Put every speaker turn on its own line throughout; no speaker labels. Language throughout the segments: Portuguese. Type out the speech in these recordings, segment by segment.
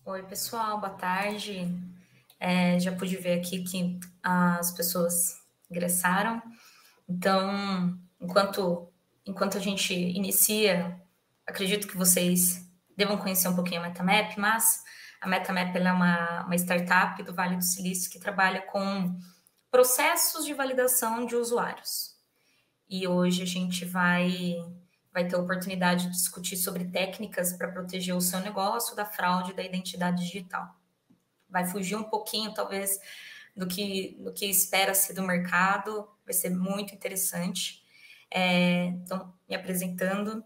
Oi, pessoal, boa tarde. Já pude ver aqui que as pessoas ingressaram. Então, enquanto a gente inicia, acredito que vocês devam conhecer um pouquinho a MetaMap, mas a MetaMap ela é uma startup do Vale do Silício que trabalha com processos de validação de usuários. E hoje a gente vai ter a oportunidade de discutir sobre técnicas para proteger o seu negócio da fraude e da identidade digital. Vai fugir um pouquinho, talvez, do que espera-se do mercado, vai ser muito interessante. Então, me apresentando,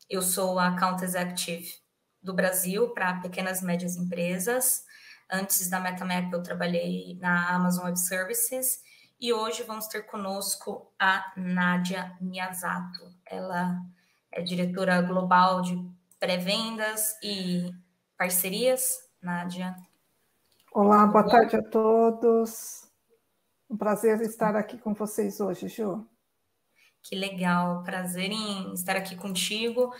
eu sou a Account Executive do Brasil para pequenas e médias empresas. Antes da MetaMap, eu trabalhei na Amazon Web Services e hoje vamos ter conosco a Nádia Miyazato. Ela é diretora global de pré-vendas e parcerias. Nádia.
Olá, boa tarde a todos. Um prazer estar aqui com vocês hoje, Ju.
Que legal, prazer em estar aqui contigo.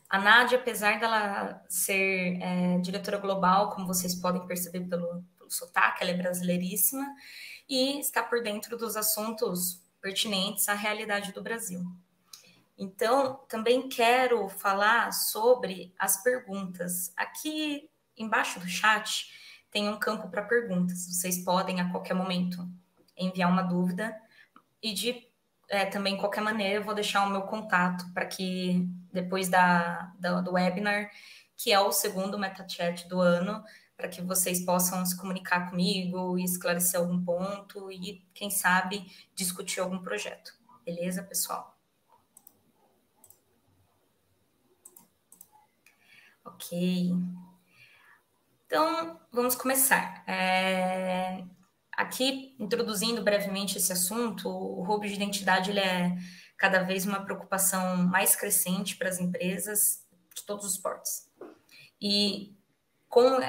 A Nádia, apesar dela ser diretora global, como vocês podem perceber pelo sotaque, ela é brasileiríssima e está por dentro dos assuntos pertinentes à realidade do Brasil. Então, também quero falar sobre as perguntas. Aqui embaixo do chat tem um campo para perguntas. Vocês podem, a qualquer momento, enviar uma dúvida e também, de qualquer maneira, eu vou deixar o meu contato para que depois do webinar, que é o segundo MetaChat do ano, para que vocês possam se comunicar comigo e esclarecer algum ponto e, quem sabe, discutir algum projeto. Beleza, pessoal? Ok. Então, vamos começar. Aqui, introduzindo brevemente esse assunto, o roubo de identidade ele é cada vez uma preocupação mais crescente para as empresas de todos os portes. E com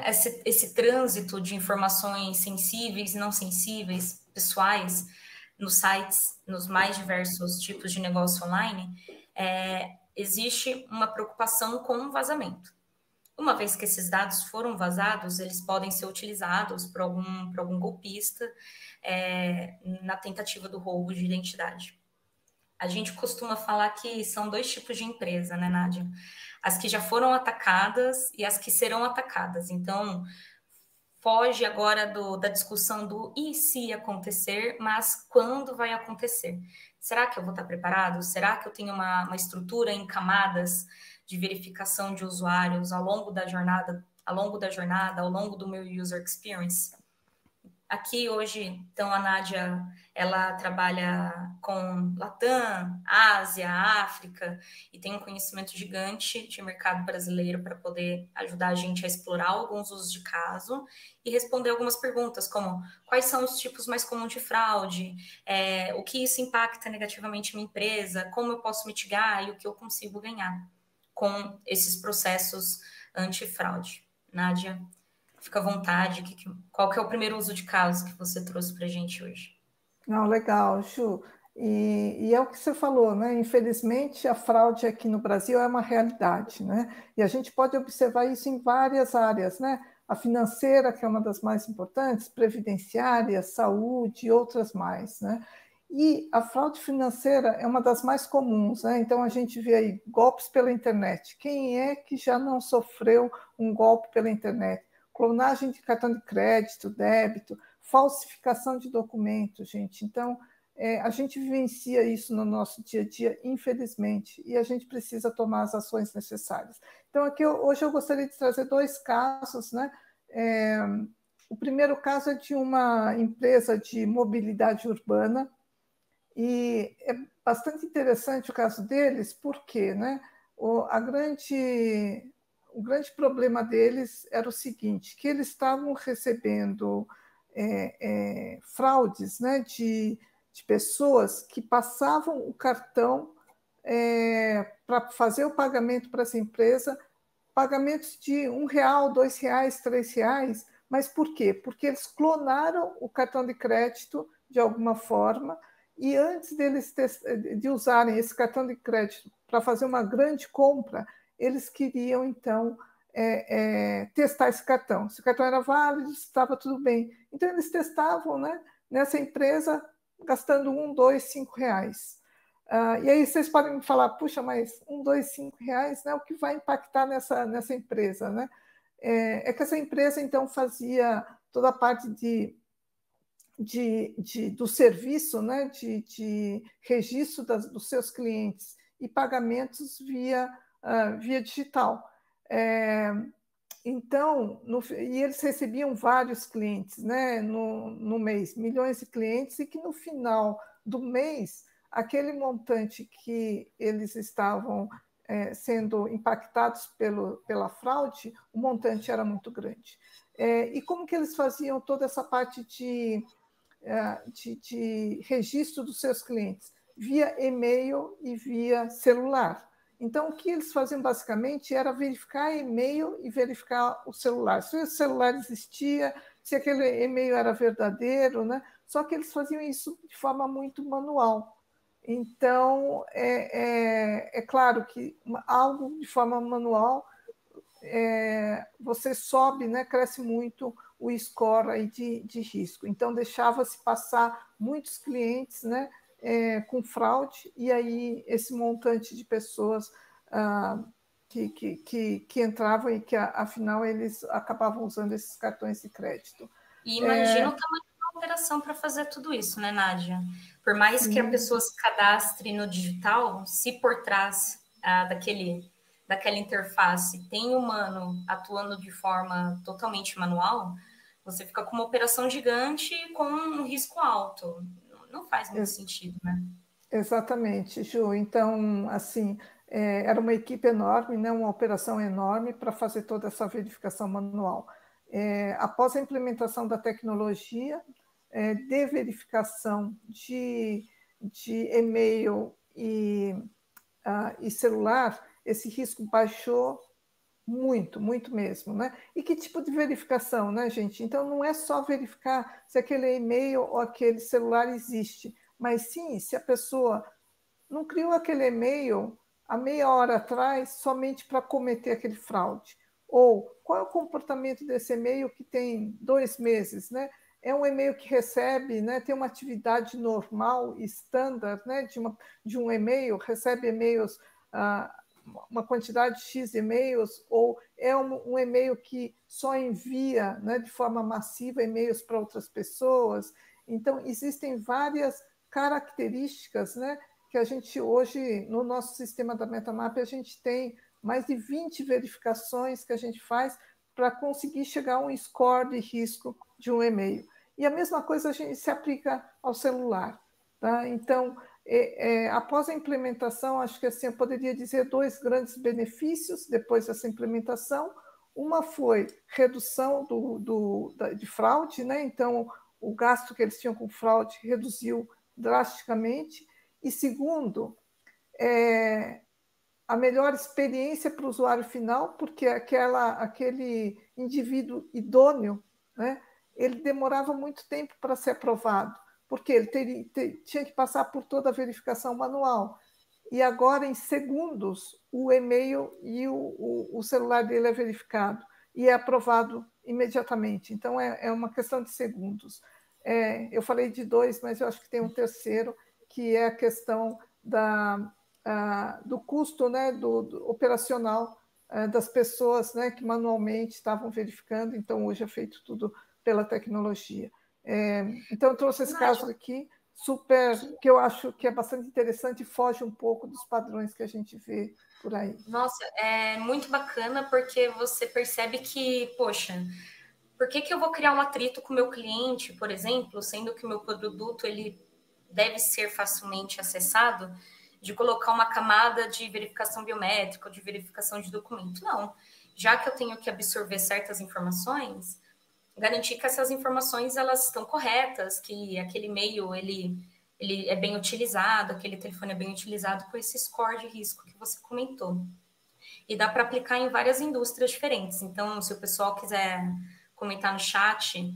esse trânsito de informações sensíveis e não sensíveis, pessoais, nos sites, nos mais diversos tipos de negócio online, existe uma preocupação com o vazamento. Uma vez que esses dados foram vazados, eles podem ser utilizados por algum golpista na tentativa do roubo de identidade. A gente costuma falar que são dois tipos de empresa, né, Nádia? As que já foram atacadas e as que serão atacadas. Então, foge agora da discussão do e se acontecer, mas quando vai acontecer? Será que eu vou estar preparado? Será que eu tenho uma estrutura em camadas de verificação de usuários ao longo da jornada, ao longo do meu user experience? Aqui hoje, então, a Nádia, ela trabalha com Latam, Ásia, África, e tem um conhecimento gigante de mercado brasileiro para poder ajudar a gente a explorar alguns usos de caso e responder algumas perguntas, como quais são os tipos mais comuns de fraude, o que isso impacta negativamente a minha empresa, como eu posso mitigar e o que eu consigo ganhar com esses processos antifraude. Nádia, fica à vontade. Qual que é o primeiro uso de caso que você trouxe para a gente hoje?
Não, legal, Ju. E é o que você falou, né? Infelizmente, a fraude aqui no Brasil é uma realidade, né? E a gente pode observar isso em várias áreas, né? A financeira, que é uma das mais importantes, previdenciária, saúde e outras mais, né? E a fraude financeira é uma das mais comuns, né? Então, a gente vê aí golpes pela internet. Quem é que já não sofreu um golpe pela internet? Clonagem de cartão de crédito, débito, falsificação de documentos, gente. Então, a gente vivencia isso no nosso dia a dia, infelizmente, e a gente precisa tomar as ações necessárias. Então, aqui hoje eu gostaria de trazer dois casos, né? O primeiro caso é de uma empresa de mobilidade urbana, e é bastante interessante o caso deles, porque, né, o grande problema deles era o seguinte, que eles estavam recebendo fraudes, né, de pessoas que passavam o cartão para fazer o pagamento para essa empresa, pagamentos de R$1, R$2, R$3, mas por quê? Porque eles clonaram o cartão de crédito de alguma forma, e antes de usarem esse cartão de crédito para fazer uma grande compra, eles queriam, então, testar esse cartão. Se o cartão era válido, estava tudo bem. Então, eles testavam, né, nessa empresa, gastando R$ 1, R$ 2, R$ 5. E aí vocês podem me falar, puxa, mas R$ 1, R$ 2, R$ 5, né, o que vai impactar nessa empresa? Né? Que essa empresa, então, fazia toda a parte do serviço, né, de registro dos seus clientes e pagamentos via digital. Então, e eles recebiam vários clientes, né, no mês, milhões de clientes, e que no final do mês, aquele montante que eles estavam sendo impactados pela fraude, o montante era muito grande. E como que eles faziam toda essa parte de registro dos seus clientes? Via e-mail e via celular. Então, o que eles faziam basicamente era verificar e-mail e verificar o celular. Se o celular existia, se aquele e-mail era verdadeiro, né? Só que eles faziam isso de forma muito manual. Então, é claro que algo de forma manual, você sobe, né? Cresce muito o score aí de risco. Então, deixava-se passar muitos clientes, né? Com fraude, e aí esse montante de pessoas que entravam e que, afinal, eles acabavam usando esses cartões de crédito.
E imagina o tamanho da operação para fazer tudo isso, né, Nádia? Por mais
Sim.
que a pessoa se cadastre no digital, se por trás daquela interface tem humano atuando de forma totalmente manual, você fica com uma operação gigante com um risco alto. Não faz muito sentido, né?
Exatamente, Ju. Então, assim, era uma equipe enorme, né, uma operação enorme para fazer toda essa verificação manual. Após a implementação da tecnologia de verificação de e-mail e celular, esse risco baixou muito, muito mesmo, né? E que tipo de verificação, né, gente? Então, não é só verificar se aquele e-mail ou aquele celular existe, mas sim se a pessoa não criou aquele e-mail há meia hora atrás somente para cometer aquele fraude. Ou qual é o comportamento desse e-mail que tem 2 meses, né? É um e-mail que recebe, né, tem uma atividade normal, standard, né, de um e-mail, recebe e-mails, uma quantidade X de e-mails, ou é um e-mail que só envia, né, de forma massiva e-mails para outras pessoas. Então, existem várias características, né, que a gente hoje, no nosso sistema da MetaMap, a gente tem mais de 20 verificações que a gente faz para conseguir chegar a um score de risco de um e-mail. E a mesma coisa a gente se aplica ao celular. Tá? Então, após a implementação, acho que assim, eu poderia dizer 2 grandes benefícios depois dessa implementação. Uma foi redução de fraude, né? Então, o gasto que eles tinham com fraude reduziu drasticamente. E segundo, a melhor experiência para o usuário final, porque aquele indivíduo idôneo, né, ele demorava muito tempo para ser aprovado, porque ele tinha que passar por toda a verificação manual. E agora, em segundos, o e-mail e o celular dele é verificado e é aprovado imediatamente. Então, é uma questão de segundos. Eu falei de 2, mas eu acho que tem um terceiro, que é a questão do custo, né, do operacional das pessoas, né, que manualmente estavam verificando. Então, hoje é feito tudo pela tecnologia. Então, eu trouxe esse caso aqui, que eu acho que é bastante interessante e foge um pouco dos padrões que a gente vê por aí.
Nossa, é muito bacana porque você percebe que, poxa, por que eu vou criar um atrito com o meu cliente, por exemplo, sendo que o meu produto ele deve ser facilmente acessado, de colocar uma camada de verificação biométrica, de verificação de documento? Não. Já que eu tenho que absorver certas informações, garantir que essas informações elas estão corretas, que aquele e-mail ele é bem utilizado, aquele telefone é bem utilizado com esse score de risco que você comentou. E dá para aplicar em várias indústrias diferentes. Então, se o pessoal quiser comentar no chat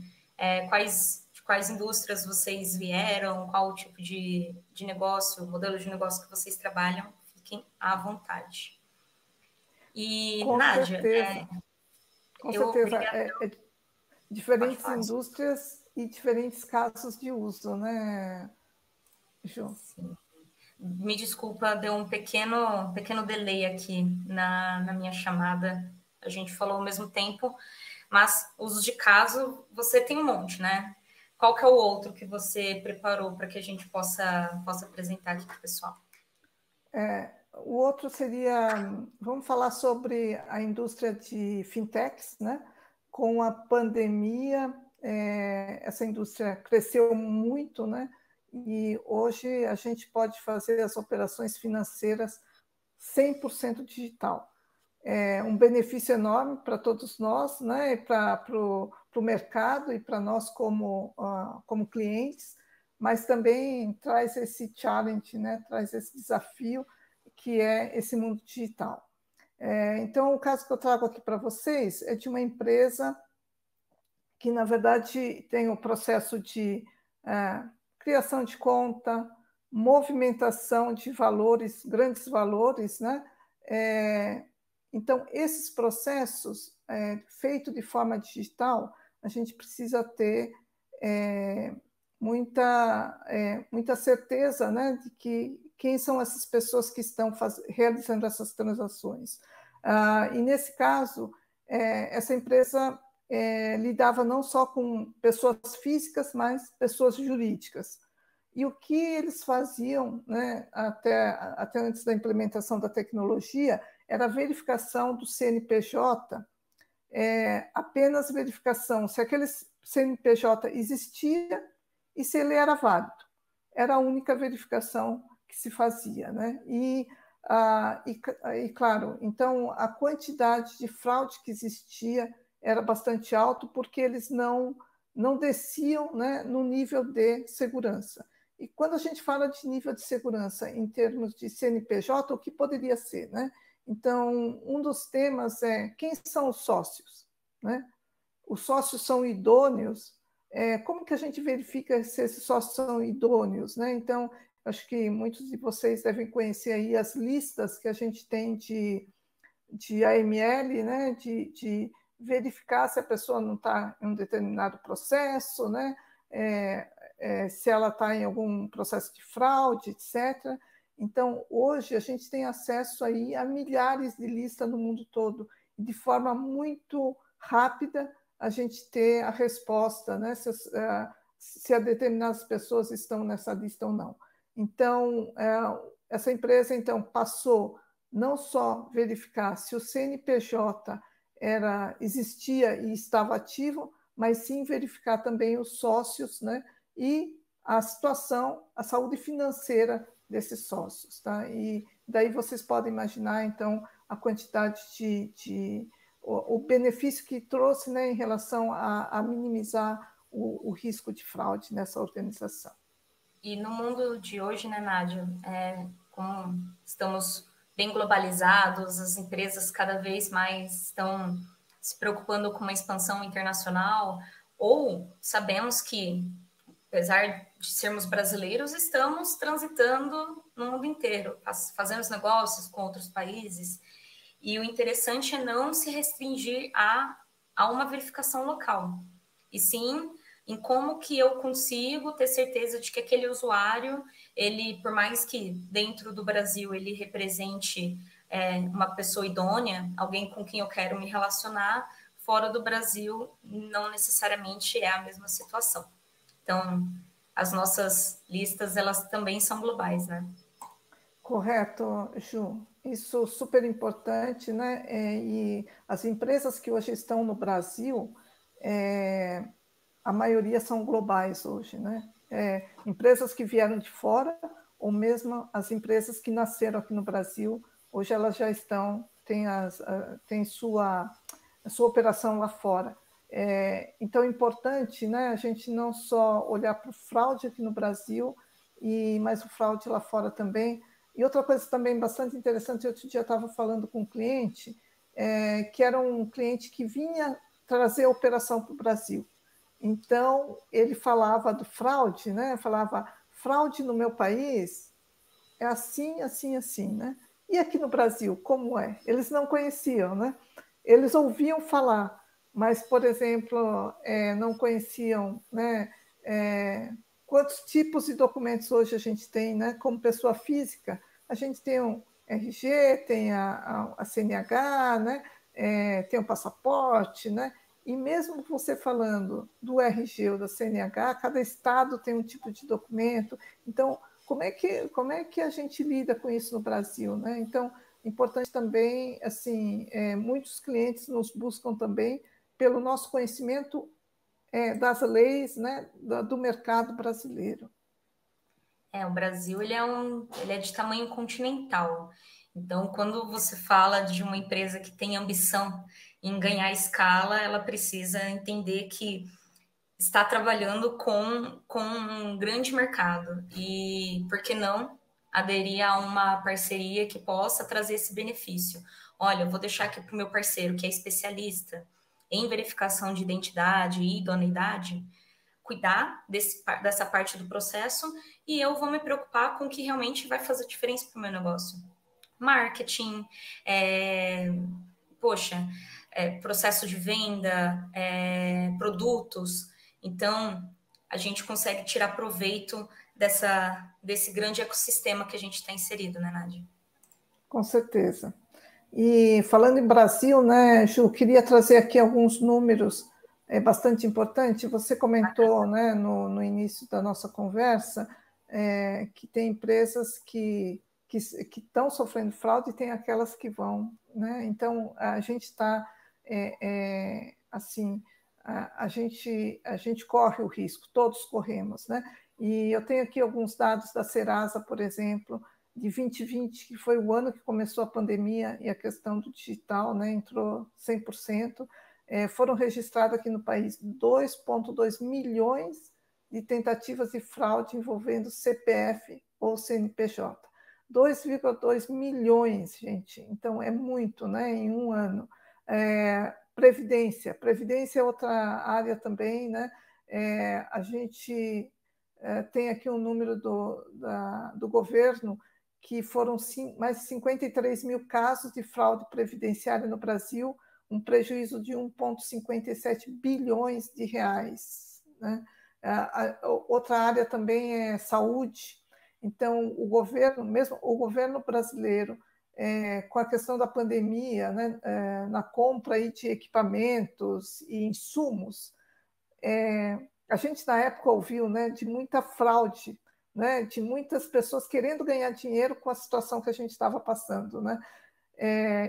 quais indústrias vocês vieram, qual o tipo de negócio, modelo de negócio que vocês trabalham, fiquem à vontade. E,
Com
Nádia,
certeza. Com certeza,
Obrigada. Pode
diferentes
falar.
indústrias e diferentes casos de uso, né, Ju?
Sim. Me desculpa, deu um pequeno delay aqui na minha chamada. A gente falou ao mesmo tempo, mas usos de caso você tem um monte, né? Qual que é o outro que você preparou para que a gente possa apresentar aqui para o pessoal?
O outro seria, vamos falar sobre a indústria de fintechs, né? Com a pandemia, essa indústria cresceu muito, né? E hoje a gente pode fazer as operações financeiras 100% digital. É um benefício enorme para todos nós, né? Para o mercado e para nós como clientes, mas também traz esse challenge, né? Traz esse desafio que é esse mundo digital. Então, o caso que eu trago aqui para vocês é de uma empresa que, na verdade, tem o processo de criação de conta, movimentação de valores, grandes valores, né? Então, esses processos, feitos de forma digital, a gente precisa ter muita certeza, né, de quem são essas pessoas que estão realizando essas transações. E, nesse caso, essa empresa lidava não só com pessoas físicas, mas pessoas jurídicas. E o que eles faziam, né, até antes da implementação da tecnologia, era a verificação do CNPJ, apenas verificação se aquele CNPJ existia e se ele era válido. Era a única verificação que se fazia, né? E claro, então a quantidade de fraude que existia era bastante alto porque eles não desciam, né, no nível de segurança. E quando a gente fala de nível de segurança em termos de CNPJ, o que poderia ser, né? Então, um dos temas é quem são os sócios, né? Os sócios são idôneos. Como que a gente verifica se esses sócios são idôneos, né? Então, acho que muitos de vocês devem conhecer aí as listas que a gente tem de AML, né? De verificar se a pessoa não está em um determinado processo, né? Se ela está em algum processo de fraude, etc. Então, hoje, a gente tem acesso aí a milhares de listas no mundo todo, e de forma muito rápida a gente ter a resposta, né, se determinadas pessoas estão nessa lista ou não. Então, essa empresa então passou não só verificar se o CNPJ existia e estava ativo, mas sim verificar também os sócios, né, e a situação, a saúde financeira desses sócios. Tá? E daí vocês podem imaginar, então, a quantidade o benefício que trouxe, né, em relação a minimizar o risco de fraude nessa organização.
E no mundo de hoje, né, Nádia, como estamos bem globalizados, as empresas cada vez mais estão se preocupando com uma expansão internacional, ou sabemos que, apesar de sermos brasileiros, estamos transitando no mundo inteiro, fazendo negócios com outros países. E o interessante é não se restringir a uma verificação local, e sim em como que eu consigo ter certeza de que aquele usuário, ele, por mais que dentro do Brasil ele represente uma pessoa idônea, alguém com quem eu quero me relacionar, fora do Brasil não necessariamente é a mesma situação. Então, as nossas listas, elas também são globais, né?
Correto, Ju. Isso é super importante, né? E as empresas que hoje estão no Brasil, a maioria são globais hoje, né? Empresas que vieram de fora, ou mesmo as empresas que nasceram aqui no Brasil, hoje elas já têm sua operação lá fora. Então é importante, né, a gente não só olhar para o fraude aqui no Brasil, mas o fraude lá fora também. E outra coisa também bastante interessante, outro dia eu estava falando com um cliente, que era um cliente que vinha trazer a operação para o Brasil. Então, ele falava do fraude, né? Falava, fraude no meu país é assim, assim, assim, né? E aqui no Brasil, como é? Eles não conheciam, né? Eles ouviam falar, mas, por exemplo, não conheciam, né, quantos tipos de documentos hoje a gente tem, né, como pessoa física. A gente tem um RG, tem a CNH, né, tem o passaporte, né, e mesmo você falando do RG ou da CNH, cada estado tem um tipo de documento. Então, como é que a gente lida com isso no Brasil, né? Então, importante também, assim, muitos clientes nos buscam também pelo nosso conhecimento das leis, né, do mercado brasileiro.
O Brasil ele é de tamanho continental. Então, quando você fala de uma empresa que tem ambição em ganhar escala, ela precisa entender que está trabalhando com um grande mercado. E por que não aderir a uma parceria que possa trazer esse benefício? Olha, eu vou deixar aqui para o meu parceiro, que é especialista em verificação de identidade e idoneidade, cuidar dessa parte do processo e eu vou me preocupar com o que realmente vai fazer diferença para o meu negócio. Marketing, processo de venda, produtos. Então, a gente consegue tirar proveito desse grande ecossistema que a gente está inserido, né, Nádia?
Com certeza. E falando em Brasil, né, Ju, queria trazer aqui alguns números bastante importantes. Você comentou, né, no início da nossa conversa, que tem empresas que estão sofrendo fraude e tem aquelas que vão, né? Então, a gente está, assim, a gente corre o risco, todos corremos, né? E eu tenho aqui alguns dados da Serasa, por exemplo, de 2020, que foi o ano que começou a pandemia e a questão do digital, né, entrou 100%, foram registradas aqui no país 2,2 milhões de tentativas de fraude envolvendo CPF ou CNPJ. 2,2 milhões, gente. Então, é muito, né, em um ano. Previdência é outra área também, né? A gente tem aqui um número do governo que foram mais de 53 mil casos de fraude previdenciária no Brasil, um prejuízo de 1,57 bilhões de reais. Né? Outra área também é saúde. Então, o governo brasileiro, com a questão da pandemia, né, na compra aí de equipamentos e insumos, a gente na época ouviu, né, de muita fraude, né, de muitas pessoas querendo ganhar dinheiro com a situação que a gente estava passando, né?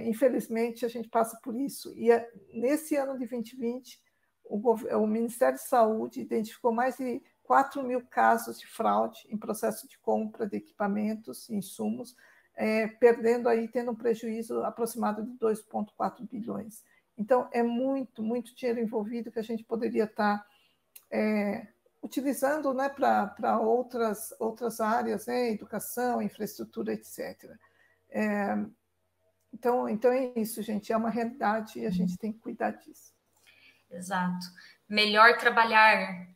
Infelizmente a gente passa por isso. E nesse ano de 2020 o Ministério da Saúde identificou mais de 4 mil casos de fraude em processo de compra de equipamentos e insumos, tendo um prejuízo aproximado de 2,4 bilhões. Então, é muito, muito dinheiro envolvido que a gente poderia estar utilizando, né, para outras áreas, né, educação, infraestrutura, etc. Então é isso, gente, é uma realidade e a gente tem que cuidar disso.
Exato. Melhor trabalhar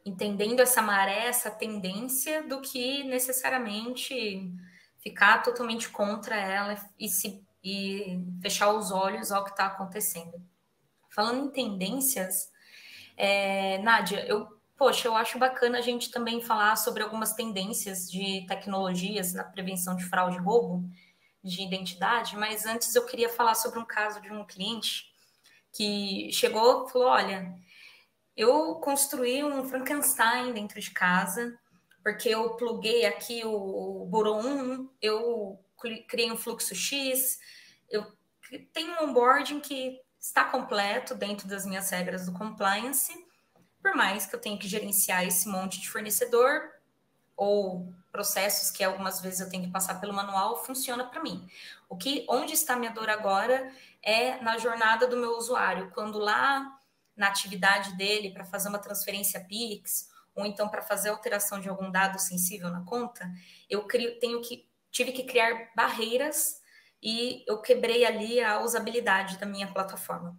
entendendo essa maré, essa tendência, do que necessariamente ficar totalmente contra ela e fechar os olhos ao que está acontecendo. Falando em tendências, Nádia, eu acho bacana a gente também falar sobre algumas tendências de tecnologias na prevenção de fraude e roubo de identidade, mas antes eu queria falar sobre um caso de um cliente que chegou e falou: olha, eu construí um Frankenstein dentro de casa, porque eu pluguei aqui o Buro 1, eu criei um fluxo X, eu tenho um onboarding que está completo dentro das minhas regras do compliance, por mais que eu tenha que gerenciar esse monte de fornecedor ou processos que algumas vezes eu tenho que passar pelo manual, funciona para mim. Onde está minha dor agora é na jornada do meu usuário, quando lá na atividade dele para fazer uma transferência Pix ou então para fazer alteração de algum dado sensível na conta, tive que criar barreiras e eu quebrei ali a usabilidade da minha plataforma.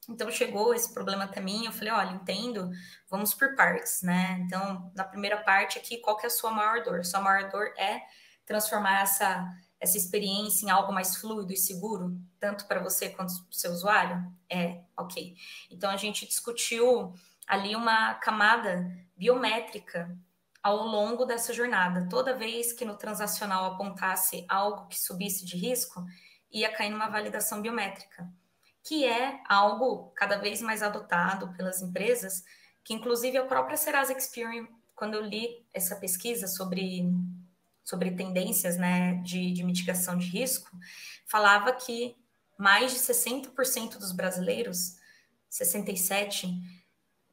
Então chegou esse problema até mim, eu falei: olha, entendo, vamos por partes, né? Então, na primeira parte aqui, qual que é a sua maior dor? Sua maior dor é transformar essa experiência em algo mais fluido e seguro, tanto para você quanto para o seu usuário? Ok. Então, a gente discutiu ali uma camada biométrica ao longo dessa jornada. Toda vez que no transacional apontasse algo que subisse de risco, ia cair numa validação biométrica, que é algo cada vez mais adotado pelas empresas, que inclusive a própria Serasa Experian, quando eu li essa pesquisa sobre tendências, né, de mitigação de risco, falava que mais de 60% dos brasileiros, 67%,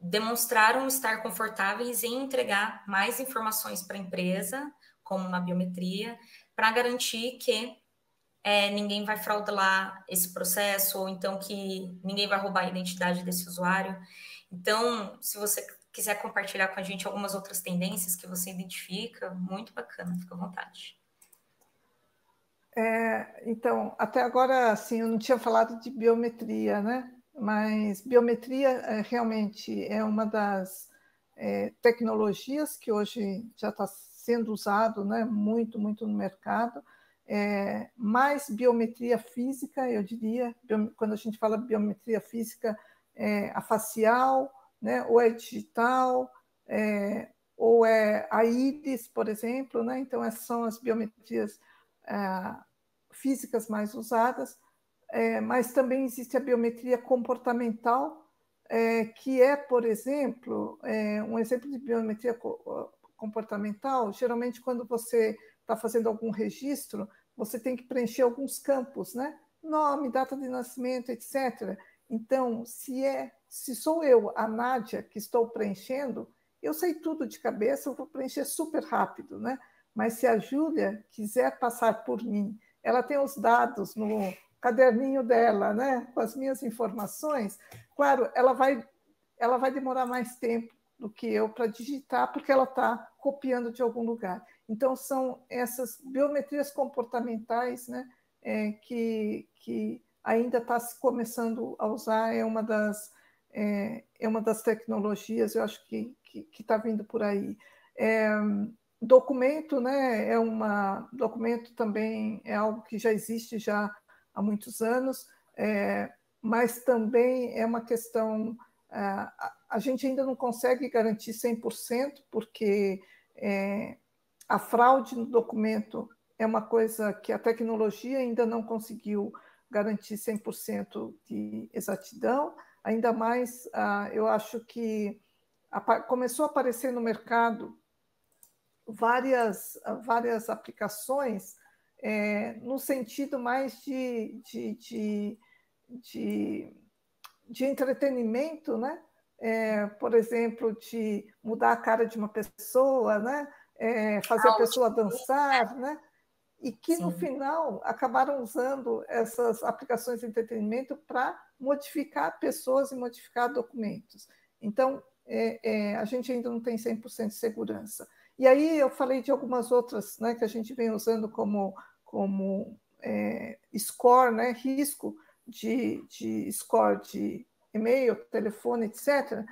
demonstraram estar confortáveis em entregar mais informações para a empresa, como uma biometria, para garantir que ninguém vai fraudar esse processo, ou então que ninguém vai roubar a identidade desse usuário. Então, se você quiser compartilhar com a gente algumas outras tendências que você identifica, muito bacana, fica à vontade.
Então, até agora, assim, eu não tinha falado de biometria, né? Mas biometria realmente é uma das tecnologias que hoje já está sendo usado, né? Muito, muito no mercado. Mais biometria física, eu diria, quando a gente fala biometria física, a facial, né? Ou é digital, ou é a íris, por exemplo, né? Então, essas são as biometrias físicas mais usadas, mas também existe a biometria comportamental, que é, por exemplo, um exemplo de biometria comportamental, geralmente quando você está fazendo algum registro, você tem que preencher alguns campos, né? Nome, data de nascimento, etc. Então, se sou eu, a Nádia, que estou preenchendo, eu sei tudo de cabeça, eu vou preencher super rápido, né? Mas se a Júlia quiser passar por mim, ela tem os dados no caderninho dela, né? Com as minhas informações, claro, ela vai demorar mais tempo do que eu para digitar, porque ela está copiando de algum lugar. Então, são essas biometrias comportamentais, né, que ainda está se começando a usar, é uma das tecnologias, eu acho que está vindo por aí. Documento, né, documento também é algo que já existe já há muitos anos, mas também é uma questão, a gente ainda não consegue garantir 100%, porque a fraude no documento é uma coisa que a tecnologia ainda não conseguiu garantir 100% de exatidão, ainda mais, eu acho que começou a aparecer no mercado várias aplicações no sentido mais de entretenimento, né? Por exemplo, de mudar a cara de uma pessoa, né? Fazer a pessoa dançar, né? E que, no final, acabaram usando essas aplicações de entretenimento para modificar pessoas e modificar documentos. Então, a gente ainda não tem 100% de segurança. E aí eu falei de algumas outras, né, que a gente vem usando como score, né, risco de score de e-mail, telefone, etc.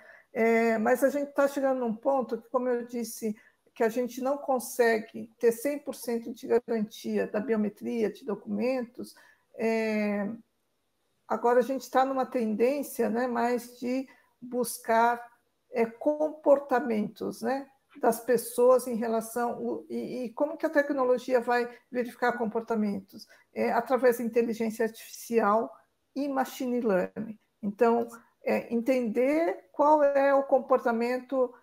Mas a gente está chegando num ponto que, como eu disse, que a gente não consegue ter 100% de garantia da biometria de documentos. Agora a gente está numa tendência, né, mais de buscar comportamentos, né, das pessoas em relação... E como que a tecnologia vai verificar comportamentos? Através da inteligência artificial e machine learning. Então, entender qual é o comportamento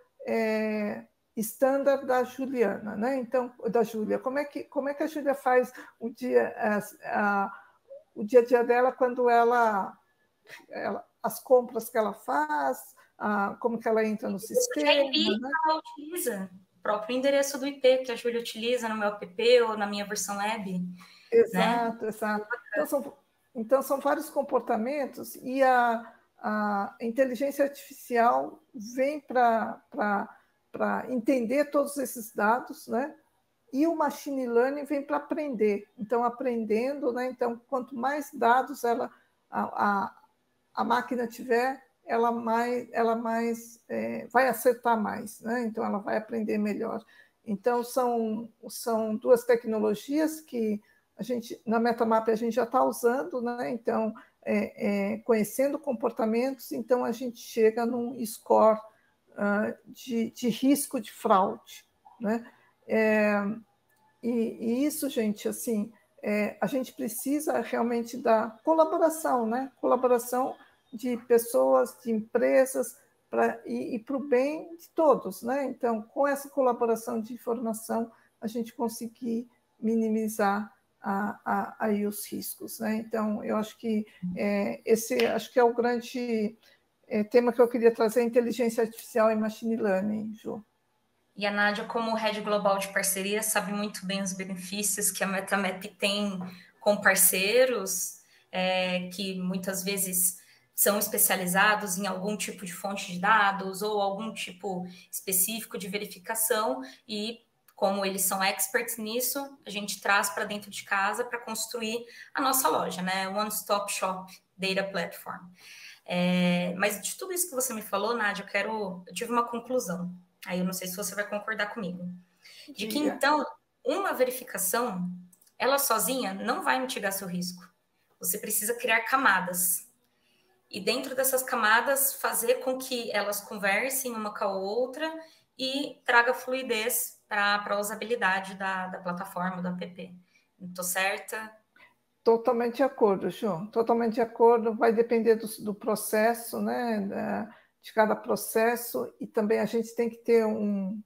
estándar da Juliana, né? Então, da Júlia. Como é que a Júlia faz o dia a dia dela quando as compras que ela faz, como que ela entra no sistema.
Né? Ela utiliza o próprio endereço do IP que a Júlia utiliza no meu app ou na minha versão web.
Exato,
né?
Exato. Então, são vários comportamentos e a inteligência artificial vem para entender todos esses dados, né? E o machine learning vem para aprender. Então, aprendendo, né? Então, quanto mais dados a máquina tiver, ela mais vai acertar mais, né? Então, ela vai aprender melhor. Então, são duas tecnologias que na MetaMap a gente já está usando, né? Então, conhecendo comportamentos, então a gente chega num score de risco de fraude, né? E isso, gente, assim, a gente precisa realmente da colaboração, né? Colaboração de pessoas, de empresas, e para o bem de todos, né? Então, com essa colaboração de informação, a gente conseguir minimizar aí os riscos, né? Então, eu acho que esse acho que é o grande tema que eu queria trazer, inteligência artificial e machine learning, Ju.
E a Nádia, como head global de parceria, sabe muito bem os benefícios que a MetaMap tem com parceiros, que muitas vezes são especializados em algum tipo de fonte de dados ou algum tipo específico de verificação, e como eles são experts nisso, a gente traz para dentro de casa para construir a nossa loja, né? One Stop Shop Data Platform. Mas de tudo isso que você me falou, Nádia, eu tive uma conclusão. Aí eu não sei se você vai concordar comigo. De que, então, uma verificação, ela sozinha não vai mitigar seu risco. Você precisa criar camadas. E dentro dessas camadas, fazer com que elas conversem uma com a outra e traga fluidez para a usabilidade da plataforma, do app. Estou certa?
Totalmente de acordo, Ju. Totalmente de acordo. Vai depender do processo, né? De cada processo, e também a gente tem que ter um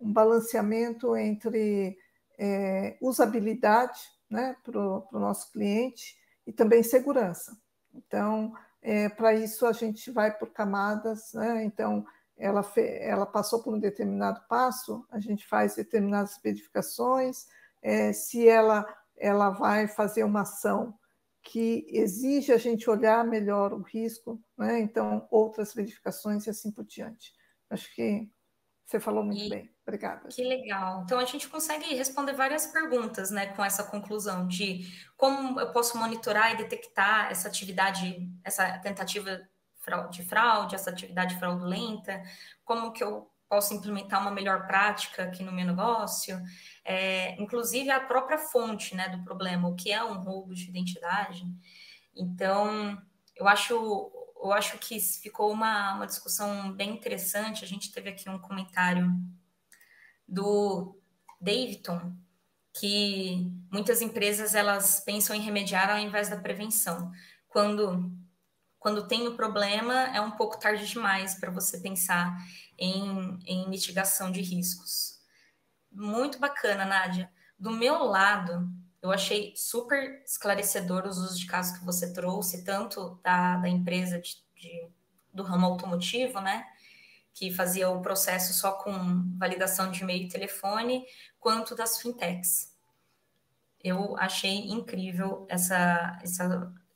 balanceamento entre usabilidade, né, para o nosso cliente, e também segurança. Então, para isso a gente vai por camadas, né? Então, ela passou por um determinado passo, a gente faz determinadas verificações, se ela vai fazer uma ação que exige a gente olhar melhor o risco, né? Então, outras verificações e assim por diante. Acho que você falou muito bem. Obrigada.
Que legal. Então, a gente consegue responder várias perguntas, né, com essa conclusão de como eu posso monitorar e detectar essa atividade, essa tentativa de fraude, essa atividade fraudulenta, como que eu posso implementar uma melhor prática aqui no meu negócio, inclusive a própria fonte, né, do problema, o que é um roubo de identidade. Então, eu acho que ficou uma discussão bem interessante. A gente teve aqui um comentário do Davidson, que muitas empresas elas pensam em remediar ao invés da prevenção. Quando tem o problema, é um pouco tarde demais para você pensar em mitigação de riscos. Muito bacana, Nádia. Do meu lado, eu achei super esclarecedor os usos de casos que você trouxe, tanto da empresa do ramo automotivo, né? Que fazia o processo só com validação de e-mail e telefone, quanto das fintechs. Eu achei incrível esse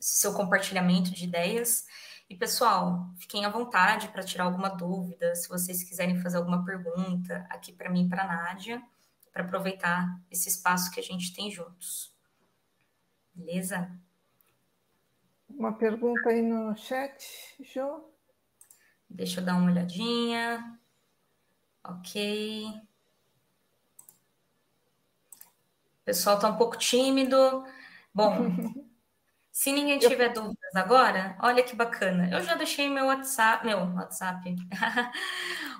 seu compartilhamento de ideias. E, pessoal, fiquem à vontade para tirar alguma dúvida, se vocês quiserem fazer alguma pergunta aqui para mim e para a Nádia, para aproveitar esse espaço que a gente tem juntos. Beleza?
Uma pergunta aí no chat, Jô?
Deixa eu dar uma olhadinha. Ok. O pessoal está um pouco tímido. Bom, se ninguém tiver dúvidas agora, olha que bacana. Eu já deixei meu WhatsApp,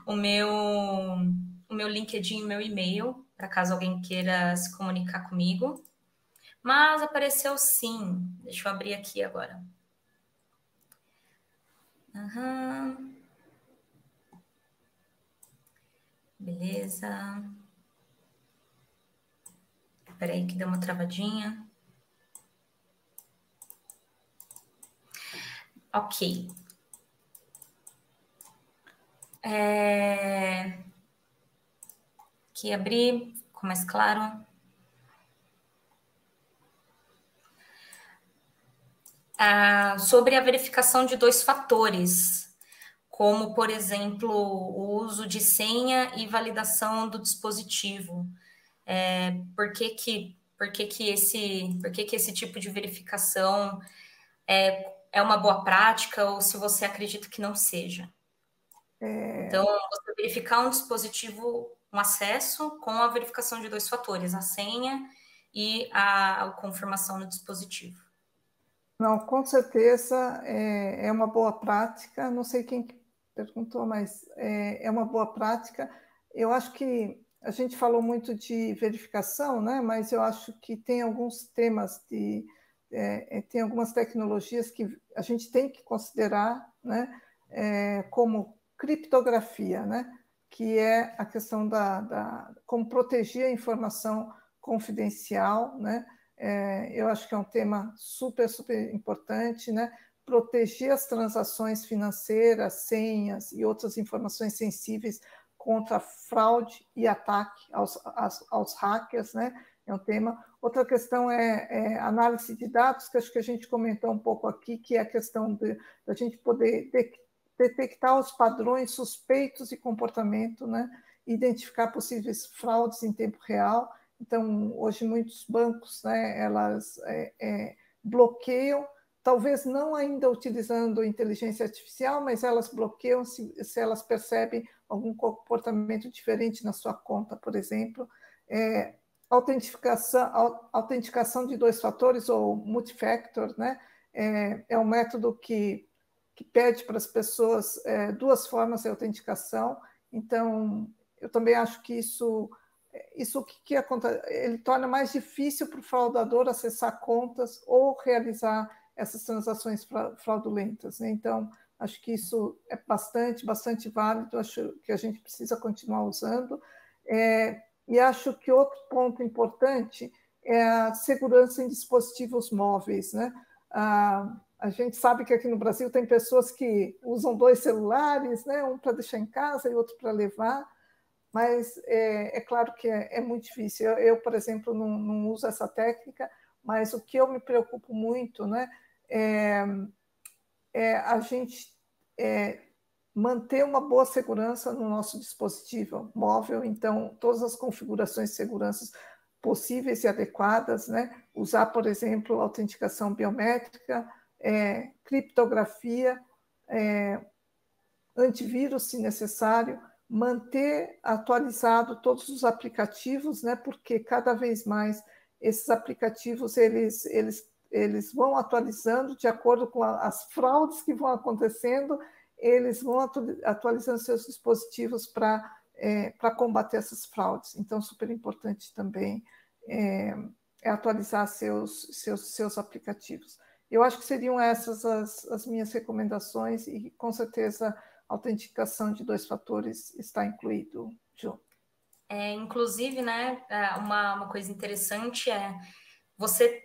o meu LinkedIn, meu e-mail, para caso alguém queira se comunicar comigo. Mas apareceu sim. Deixa eu abrir aqui agora. Beleza. Espera aí que deu uma travadinha. Ok. Aqui abrir, ficou mais claro. Sobre a verificação de 2 fatores, como, por exemplo, o uso de senha e validação do dispositivo. Por que esse tipo de verificação é uma boa prática, ou se você acredita que não seja? Então, você verificar um dispositivo, um acesso, com a verificação de 2 fatores, a senha e a confirmação no dispositivo.
Não, com certeza é uma boa prática. Não sei quem perguntou, mas é uma boa prática. Eu acho que a gente falou muito de verificação, né? Mas eu acho que tem alguns temas tem algumas tecnologias que a gente tem que considerar, né? Como criptografia, né? Que é a questão como proteger a informação confidencial, né? Eu acho que é um tema super, super importante, né? Proteger as transações financeiras, senhas e outras informações sensíveis contra fraude e ataque aos hackers, né? É um tema. Outra questão é análise de dados, que acho que a gente comentou um pouco aqui, que é a questão da gente poder detectar os padrões suspeitos de comportamento, né? Identificar possíveis fraudes em tempo real. Então, hoje, muitos bancos, né, elas bloqueiam, talvez não ainda utilizando inteligência artificial, mas elas bloqueiam se elas percebem algum comportamento diferente na sua conta, por exemplo. Autenticação de dois fatores, ou multifactor, né, é um método que pede para as pessoas duas formas de autenticação. Então, eu também acho que isso que acontece, ele torna mais difícil para o fraudador acessar contas ou realizar essas transações fraudulentas, né? Então, acho que isso é bastante válido, acho que a gente precisa continuar usando. E acho que outro ponto importante é a segurança em dispositivos móveis, né? A gente sabe que aqui no Brasil tem pessoas que usam dois celulares, né? Um para deixar em casa e outro para levar, mas é claro que é muito difícil. Eu, por exemplo, não uso essa técnica, mas o que eu me preocupo muito, né, é a gente manter uma boa segurança no nosso dispositivo móvel. Então, todas as configurações de segurança possíveis e adequadas, né? Usar, por exemplo, autenticação biométrica, criptografia, antivírus, se necessário, manter atualizado todos os aplicativos, né? Porque cada vez mais esses aplicativos eles vão atualizando de acordo com as fraudes que vão acontecendo, eles vão atualizando seus dispositivos para combater essas fraudes. Então, super importante também atualizar seus aplicativos. Eu acho que seriam essas as minhas recomendações e, com certeza, a autenticação de dois fatores está incluído, Ju.
Inclusive, né, uma coisa interessante você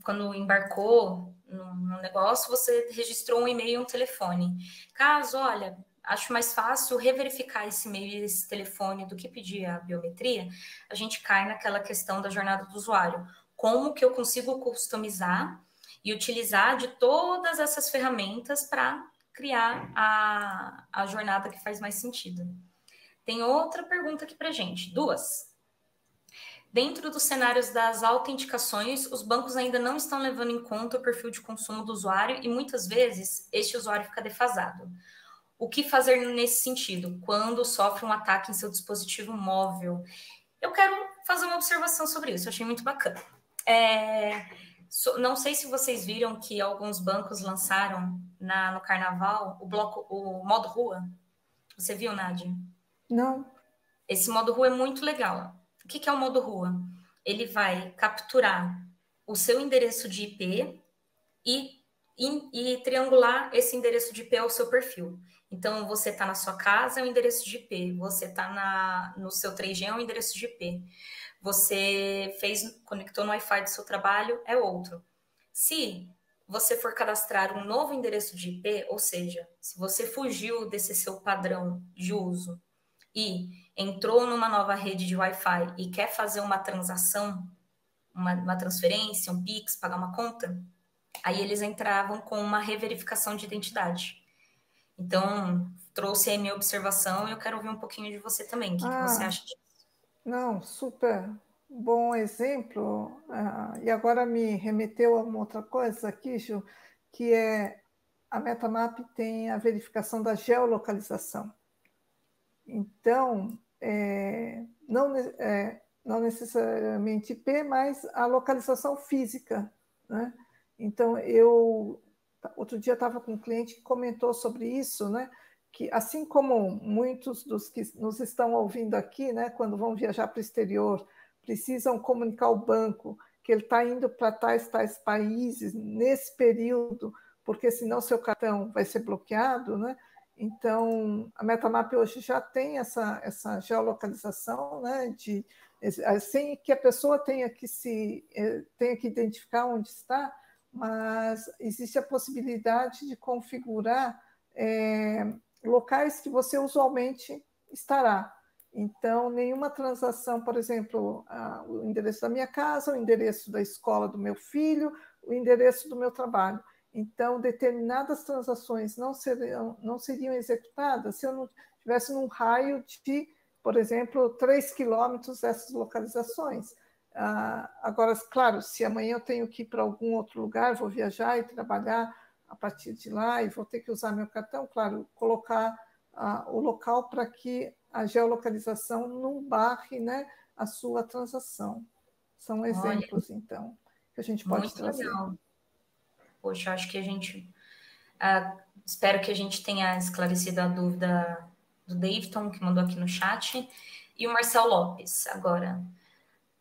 quando embarcou no negócio, você registrou um e-mail e um telefone. Caso, olha, acho mais fácil reverificar esse e-mail e esse telefone do que pedir a biometria, a gente cai naquela questão da jornada do usuário. Como que eu consigo customizar e utilizar de todas essas ferramentas para criar a jornada que faz mais sentido? Tem outra pergunta aqui para gente, duas. Dentro dos cenários das autenticações, os bancos ainda não estão levando em conta o perfil de consumo do usuário e muitas vezes este usuário fica defasado. O que fazer nesse sentido quando sofre um ataque em seu dispositivo móvel? Eu quero fazer uma observação sobre isso, eu achei muito bacana. Não sei se vocês viram que alguns bancos lançaram no Carnaval o modo rua. Você viu, Nádia?
Não.
Esse modo rua é muito legal. O que é o modo rua? Ele vai capturar o seu endereço de IP e triangular esse endereço de IP ao seu perfil. Então, você está na sua casa, é o endereço de IP. Você está no seu 3G, é o endereço de IP. Você conectou no Wi-Fi do seu trabalho, é outro. Se você for cadastrar um novo endereço de IP, ou seja, se você fugiu desse seu padrão de uso e entrou numa nova rede de Wi-Fi e quer fazer uma transação, uma transferência, um Pix, pagar uma conta, aí eles entravam com uma reverificação de identidade. Então, trouxe aí minha observação e eu quero ouvir um pouquinho de você também. O que você acha disso?
Não, super bom exemplo. E agora me remeteu a uma outra coisa aqui, Ju, que a MetaMap tem a verificação da geolocalização. Então, não, não necessariamente IP, mas a localização física, né? Então, outro dia estava com um cliente que comentou sobre isso, né? Que assim como muitos dos que nos estão ouvindo aqui, né, quando vão viajar para o exterior, precisam comunicar ao banco que ele está indo para tais países nesse período, porque senão seu cartão vai ser bloqueado, né? Então, a MetaMap hoje já tem essa geolocalização, né, sem que a pessoa tenha que identificar onde está, mas existe a possibilidade de configurar locais que você usualmente estará. Então, nenhuma transação, por exemplo, o endereço da minha casa, o endereço da escola do meu filho, o endereço do meu trabalho. Então, determinadas transações não seriam executadas se eu não estivesse num raio de, por exemplo, 3 quilômetros dessas localizações. Agora, claro, se amanhã eu tenho que ir para algum outro lugar, vou viajar e trabalhar a partir de lá e vou ter que usar meu cartão, claro, colocar o local para que a geolocalização não barre, né, a sua transação. São exemplos,
Olha,
então, que a gente pode
muito
trazer.
legal. Poxa, acho que a gente. Espero que a gente tenha esclarecido a dúvida do Davidson, que mandou aqui no chat, e o Marcel Lopes. Agora,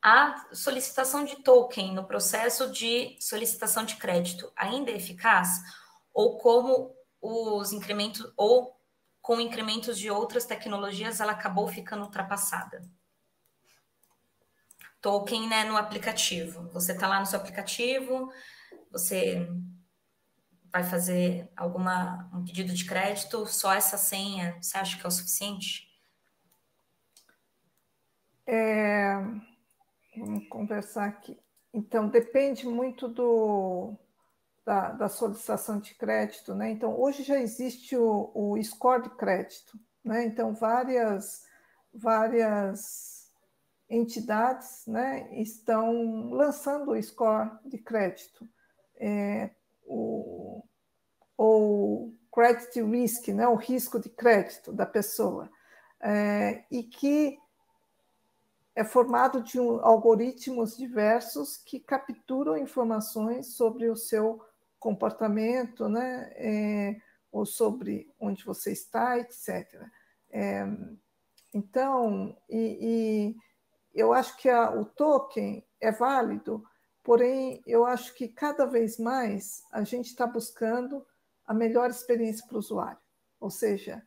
a solicitação de token no processo de solicitação de crédito ainda é eficaz? Ou como os incrementos, ou com incrementos de outras tecnologias, ela acabou ficando ultrapassada? Token, né, no aplicativo. Você está lá no seu aplicativo, você vai fazer um pedido de crédito, só essa senha, você acha que é o suficiente?
Vamos conversar aqui. Então, depende muito da solicitação de crédito, né? Então, hoje já existe o score de crédito, né? Então, várias entidades, né, estão lançando o score de crédito, ou credit risk, né, o risco de crédito da pessoa, e que é formado de algoritmos diversos que capturam informações sobre o seu comportamento, né, ou sobre onde você está, etc. Então, eu acho que o token é válido, porém, eu acho que cada vez mais a gente está buscando a melhor experiência para o usuário. Ou seja,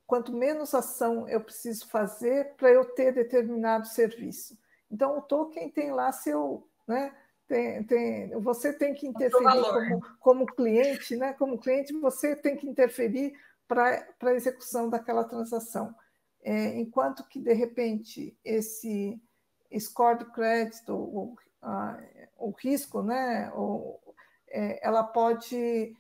quanto menos ação eu preciso fazer para eu ter determinado serviço. Então, o token tem lá seu, né, você tem que interferir como cliente, né? Como cliente, você tem que interferir para a execução daquela transação. Enquanto que, de repente, esse score de crédito, o risco, né? Ela pode.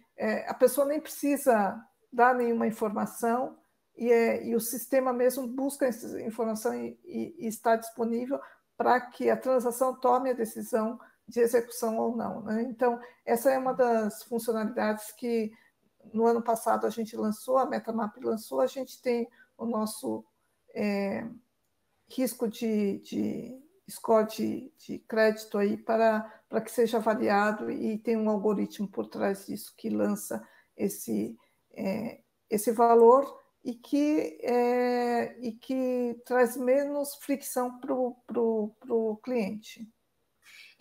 A pessoa nem precisa dar nenhuma informação, e o sistema mesmo busca essa informação e está disponível para que a transação tome a decisão de execução ou não, né? Então, essa é uma das funcionalidades que no ano passado a gente lançou, a MetaMap lançou, a gente tem o nosso risco de score de crédito aí para que seja avaliado, e tem um algoritmo por trás disso que lança esse valor e que traz menos fricção para o cliente.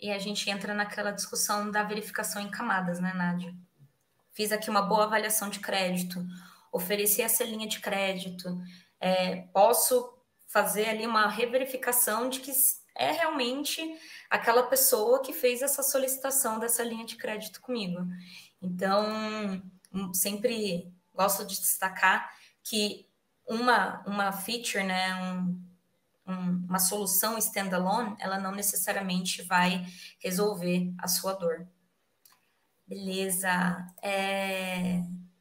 E a gente entra naquela discussão da verificação em camadas, né, Nádia? Fiz aqui uma boa avaliação de crédito, ofereci essa linha de crédito, posso fazer ali uma reverificação de que é realmente aquela pessoa que fez essa solicitação dessa linha de crédito comigo. Então, sempre gosto de destacar que uma feature, né, uma solução standalone, ela não necessariamente vai resolver a sua dor. Beleza.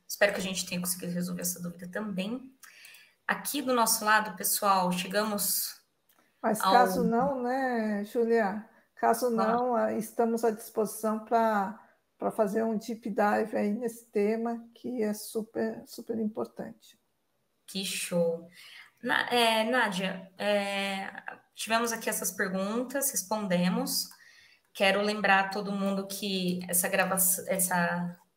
Espero que a gente tenha conseguido resolver essa dúvida também. Aqui do nosso lado, pessoal, chegamos
Mas
ao...
caso não, né, Julia? Caso não, estamos à disposição para fazer um deep dive aí nesse tema, que é super, super importante.
Que show. Nádia, tivemos aqui essas perguntas, respondemos. Quero lembrar todo mundo que essa gravação,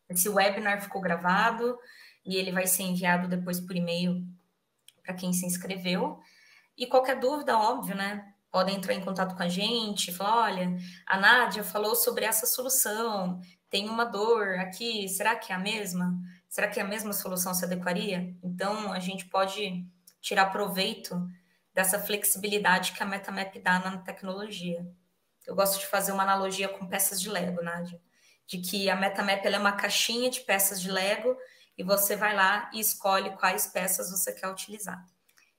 esse webinar ficou gravado e ele vai ser enviado depois por e-mail para quem se inscreveu. E qualquer dúvida, óbvio, né? Podem entrar em contato com a gente, falar, olha, a Nádia falou sobre essa solução, tem uma dor aqui, será que é a mesma? Será que a mesma solução se adequaria? Então, a gente pode tirar proveito dessa flexibilidade que a MetaMap dá na tecnologia. Eu gosto de fazer uma analogia com peças de Lego, Nádia, de que a MetaMap ela é uma caixinha de peças de Lego e você vai lá e escolhe quais peças você quer utilizar.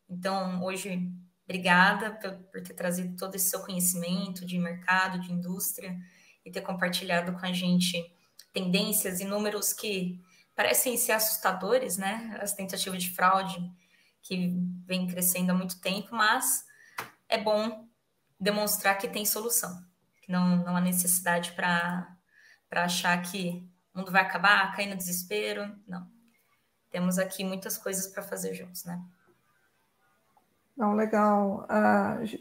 Então, hoje, obrigada por ter trazido todo esse seu conhecimento de mercado, de indústria, e ter compartilhado com a gente tendências e números que parecem ser assustadores, né? As tentativas de fraude que vem crescendo há muito tempo, mas é bom demonstrar que tem solução, que não há necessidade para achar que o mundo vai acabar, cair no desespero. Não. Temos aqui muitas coisas para fazer juntos, né?
Não, legal.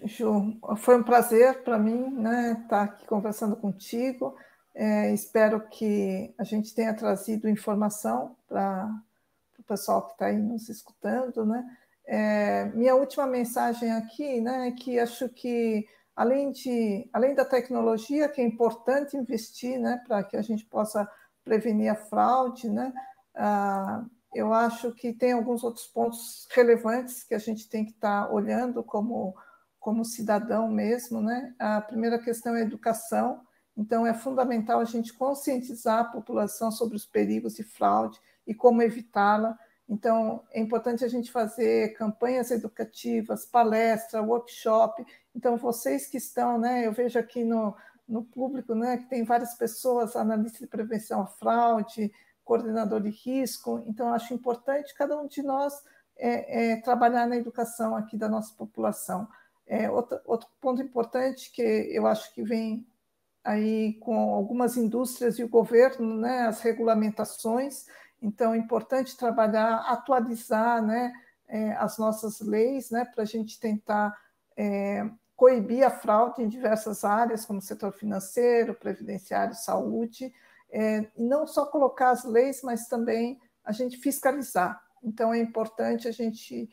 Ju, foi um prazer para mim, né, estar aqui conversando contigo. Espero que a gente tenha trazido informação para o pessoal que está aí nos escutando, né? Minha última mensagem aqui, né, é que acho que além da tecnologia, que é importante investir, né, para que a gente possa prevenir a fraude, né? Eu acho que tem alguns outros pontos relevantes que a gente tem que estar olhando como cidadão mesmo, né? A primeira questão é a educação, então é fundamental a gente conscientizar a população sobre os perigos de fraude e como evitá-la. Então, é importante a gente fazer campanhas educativas, palestra, workshop. Então, vocês que estão, né, eu vejo aqui no público, né, que tem várias pessoas, analistas de prevenção à fraude, coordenador de risco. Então, acho importante cada um de nós trabalhar na educação aqui da nossa população. Outro ponto importante que eu acho que vem aí com algumas indústrias e o governo, né, as regulamentações. Então, é importante trabalhar, atualizar, né, as nossas leis, né, para a gente tentar coibir a fraude em diversas áreas, como setor financeiro, previdenciário, saúde, e não só colocar as leis, mas também a gente fiscalizar. Então, é importante a gente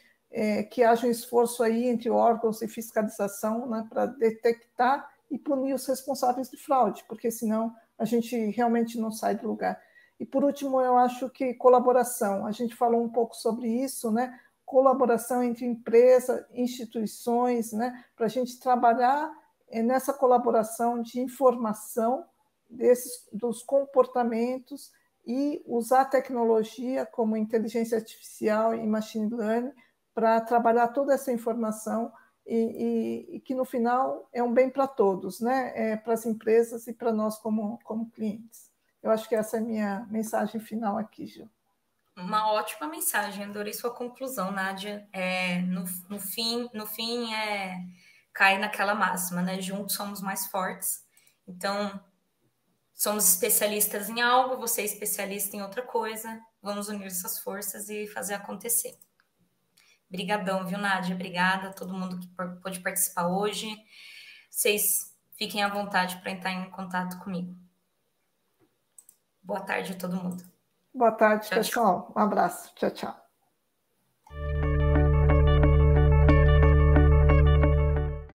que haja um esforço aí entre órgãos de fiscalização, né, para detectar e punir os responsáveis de fraude, porque senão a gente realmente não sai do lugar. E, por último, eu acho que colaboração. A gente falou um pouco sobre isso, né? Colaboração entre empresas, instituições, né? Para a gente trabalhar nessa colaboração de informação dos comportamentos e usar a tecnologia como inteligência artificial e machine learning para trabalhar toda essa informação e que no final é um bem para todos, né? Para as empresas e para nós como clientes. Eu acho que essa é a minha mensagem final aqui, Gil.
Uma ótima mensagem, adorei sua conclusão, Nádia. No fim cai naquela máxima, né? Juntos somos mais fortes. Então, somos especialistas em algo, você é especialista em outra coisa. Vamos unir essas forças e fazer acontecer. Obrigadão, viu, Nádia? Obrigada a todo mundo que pôde participar hoje. Vocês fiquem à vontade para entrar em contato comigo. Boa tarde a todo mundo.
Boa tarde,
Tchau, tchau.
pessoal. Um abraço. Tchau, tchau.